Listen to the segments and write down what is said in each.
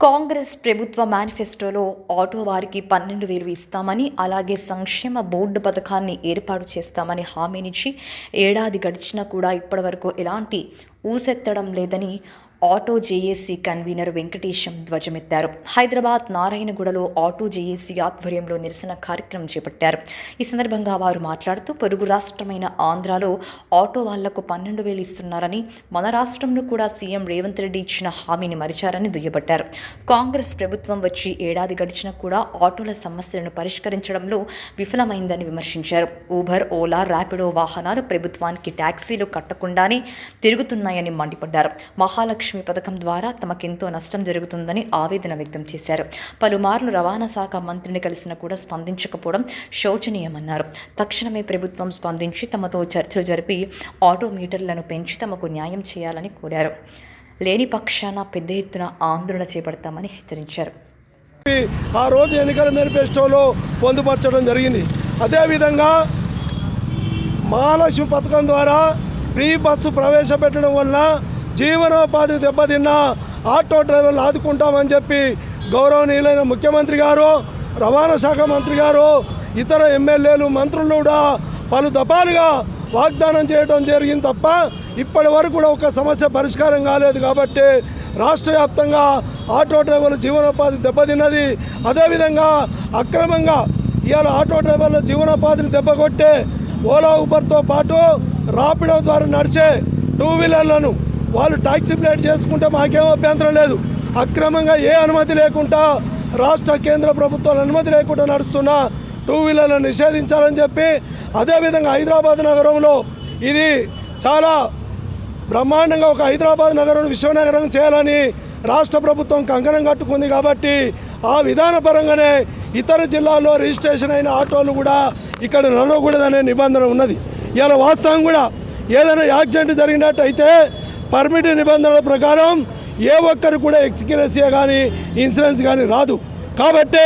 కాంగ్రెస్ ప్రభుత్వ మేనిఫెస్టోలో ఆటో వారికి 12,000 ఇస్తామని, అలాగే సంక్షేమ బోర్డు పథకాన్ని ఏర్పాటు చేస్తామని హామీనిచ్చి ఏడాది గడిచినా కూడా ఇప్పటివరకు ఎలాంటి ఊసెత్తడం లేదని ఆటో జేఏసీ కన్వీనర్ వెంకటేశం ధ్వజమెత్తారు. హైదరాబాద్ నారాయణగూడలో ఆటో జేఏసీ ఆధ్వర్యంలో నిరసన కార్యక్రమం చేపట్టారు. ఈ సందర్భంగా వారు మాట్లాడుతూ పొరుగు రాష్ట్రమైన ఆంధ్రాలో ఆటో వాళ్లకు 12,000 ఇస్తున్నారని, మన రాష్ట్రంలో కూడా సీఎం రేవంత్ రెడ్డి ఇచ్చిన హామీని మరిచారని దుయ్యబట్టారు. కాంగ్రెస్ ప్రభుత్వం వచ్చి ఏడాది గడిచినా కూడా ఆటోల సమస్యలను పరిష్కరించడంలో విఫలమైందని విమర్శించారు. ఊబర్, ఓలా, ర్యాపిడో వాహనాలు ప్రభుత్వానికి ట్యాక్సీలు కట్టకుండానే తిరుగుతున్నాయని మండిపడ్డారు. మహాలక్ష్మి పథకం ద్వారా తమకెంతో నష్టం జరుగుతుందని ఆవేదన వ్యక్తం చేశారు. పలుమార్లు రవాణా శాఖ మంత్రిని కలిసినా కూడా స్పందించకపోవడం శోచనీయమన్నారు. తక్షణమే ప్రభుత్వం స్పందించి తమతో చర్చలు జరిపి ఆటో మీటర్లను పెంచి తమకు న్యాయం చేయాలని కోరారు. లేని పక్షాన పెద్ద ఎత్తున ఆందోళన చేపడతామని హెచ్చరించారు. ఆ రోజు ఎన్నికల మేనిఫెస్టోలో పొందుపరచడం జరిగింది. అదేవిధంగా మహాలక్ష్మి పథకం ద్వారా ఫ్రీ బస్సు ప్రవేశపెట్టడం వల్ల జీవనోపాధి దెబ్బతిన్న ఆటో డ్రైవర్లు ఆదుకుంటామని చెప్పి గౌరవనీయులైన ముఖ్యమంత్రి గారు, రవాణా శాఖ మంత్రి గారు, ఇతర ఎమ్మెల్యేలు, మంత్రులు కూడా పలు దఫాలుగా వాగ్దానం చేయడం జరిగింది తప్ప ఇప్పటి వరకు కూడా ఒక సమస్య పరిష్కారం కాలేదు. కాబట్టి రాష్ట్ర వ్యాప్తంగా ఆటో డ్రైవర్ల జీవనోపాధి దెబ్బతిన్నది. అదేవిధంగా అక్రమంగా ఇవాళ ఆటో డ్రైవర్ల జీవనోపాధిని దెబ్బకొట్టే ఓలా, ఊబర్తో పాటు ర్యాపిడో ద్వారా నడిచే టూ వీలర్లను వాళ్ళు టాక్సీ ప్లేట్ చేసుకుంటే మాకేం అభ్యంతరం లేదు. అక్రమంగా ఏ అనుమతి లేకుండా, రాష్ట్ర కేంద్ర ప్రభుత్వాల అనుమతి లేకుండా నడుస్తున్న టూ వీలర్లను నిషేధించాలని చెప్పి, అదేవిధంగా హైదరాబాద్ నగరంలో ఇది చాలా బ్రహ్మాండంగా ఒక హైదరాబాద్ నగరం విశ్వనగరం చేయాలని రాష్ట్ర ప్రభుత్వం కంకణం కట్టుకుంది. కాబట్టి ఆ విధానపరంగానే ఇతర జిల్లాల్లో రిజిస్ట్రేషన్ అయిన ఆటోలు కూడా ఇక్కడ నడవకూడదనే నిబంధన ఉన్నది. ఇలా వాస్తవం కూడా ఏదైనా యాక్సిడెంట్ జరిగినట్టయితే పర్మిట్ నిబంధనల ప్రకారం ఏ ఒక్కరు కూడా ఎక్స్గ్రేషియా కానీ ఇన్సూరెన్స్ కానీ రాదు. కాబట్టి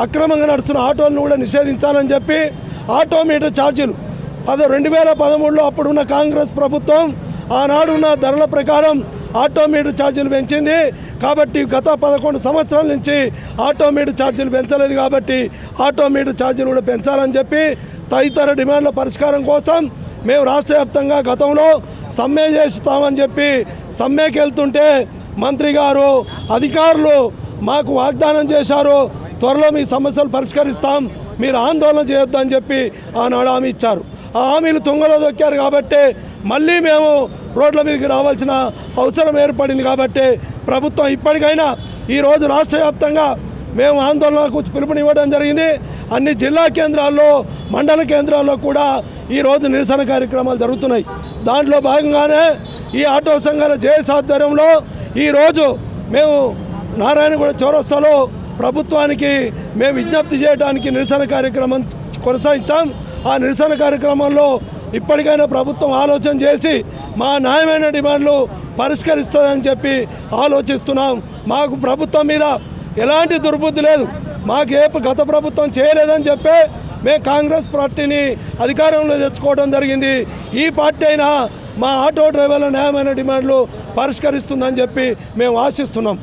అక్రమంగా నడుస్తున్న ఆటోలను కూడా నిషేధించాలని చెప్పి ఆటో మీటర్ ఛార్జీలు 2013లో అప్పుడున్న కాంగ్రెస్ ప్రభుత్వం ఆనాడు ఉన్న ధరల ప్రకారం ఆటో మీటర్ ఛార్జీలు పెంచింది. కాబట్టి గత 11 సంవత్సరాల నుంచి ఆటో మీటర్ ఛార్జీలు పెంచలేదు. కాబట్టి ఆటో మీటర్ ఛార్జీలు కూడా పెంచాలని చెప్పి తదితర డిమాండ్ల పరిష్కారం కోసం మేము రాష్ట్ర వ్యాప్తంగా గతంలో సమ్మె చేస్తామని చెప్పి సమ్మెకి వెళ్తుంటే మంత్రి గారు, అధికారులు మాకు వాగ్దానం చేశారు, త్వరలో మీ సమస్యలు పరిష్కరిస్తాం, మీరు ఆందోళన చేయొద్దు అని చెప్పి ఆనాడు హామీ ఇచ్చారు. ఆ హామీలు తుంగలో దొక్కారు. కాబట్టి మళ్ళీ మేము రోడ్ల మీదకి రావాల్సిన అవసరం ఏర్పడింది. కాబట్టి ప్రభుత్వం ఇప్పటికైనా ఈరోజు రాష్ట్ర వ్యాప్తంగా మేము ఆందోళనకు పిలుపునివ్వడం జరిగింది. అన్ని జిల్లా కేంద్రాల్లో, మండల కేంద్రాల్లో కూడా ఈరోజు నిరసన కార్యక్రమాలు జరుగుతున్నాయి. దాంట్లో భాగంగానే ఈ ఆటో సంఘాల జేఏసీ ఆధ్వర్యంలో ఈరోజు మేము నారాయణగూడ చౌరస్తాలో ప్రభుత్వానికి మేము విజ్ఞప్తి చేయడానికి నిరసన కార్యక్రమం కొనసాగించాం. ఆ నిరసన కార్యక్రమంలో ఇప్పటికైనా ప్రభుత్వం ఆలోచన చేసి మా న్యాయమైన డిమాండ్లు పరిష్కరిస్తుందని చెప్పి ఆలోచిస్తున్నాం. మాకు ప్రభుత్వం మీద ఎలాంటి దుర్బుద్ధి లేదు. మాకు గత ప్రభుత్వం చేయలేదని చెప్పి మేము కాంగ్రెస్ పార్టీని అధికారంలో తెచ్చుకోవడం జరిగింది. ఈ పార్టీ అయినా మా ఆటో డ్రైవర్ల న్యాయమైన డిమాండ్లు పరిష్కరిస్తుందని చెప్పి మేము ఆశిస్తున్నాం.